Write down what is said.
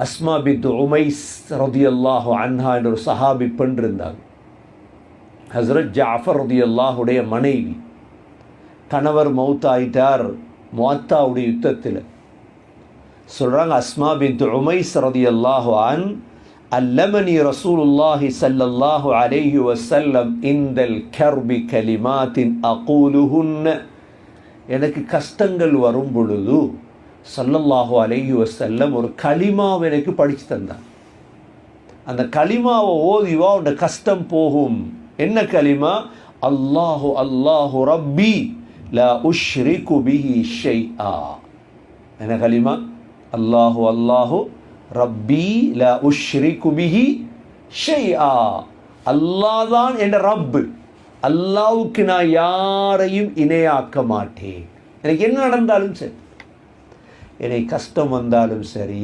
அஸ்மா பின்த் உமைஸ் ரதியல்லாஹு அன்ஹா என்ற ஒரு சஹாபி பெண் இருந்தாங்க. ஹஸ்ரத் ஜாஃபர் ரதியல்லாஹுடைய மனைவி. கணவர் மௌத்தாயிட்டார் முஅத்தாவுடைய யுத்தத்தில். சொல்கிறாங்க, அஸ்மா பின்த் உமைஸ் ரதியல்லாஹு அன் அல்லமனி ரசூலுல்லாஹி ஸல்லல்லாஹு அலைஹி வஸல்லம் இந்தல் கர்பி கலிமாத்தின் அகூலுஹுன்ன. எனக்கு கஷ்டங்கள் வரும் பொழுது ஸல்லல்லாஹு அலைஹி வஸல்லம் ஒரு கலிமாவை எனக்கு படித்து தந்தார். அந்த கலிமாவை ஓதிவா உன் கஷ்டம் போகும். என்ன கலிமா? அல்லாஹு அல்லாஹு ரப்பி லா உஷ்ரிகு பிஹி ஷைஆ. என்ன கலிமா? அல்லாஹு அல்லாஹு ரப்பி லா உஷ்ரிகு பிஹி ஷைஆ. அல்லாஹ் தான் என்ற ரப்பு, அல்லாஹ்வுக்கு நான் யாரையும் இணையாக்க மாட்டேன். எனக்கு என்ன நடந்தாலும் சரி, எனக்கு கஷ்டம் வந்தாலும் சரி,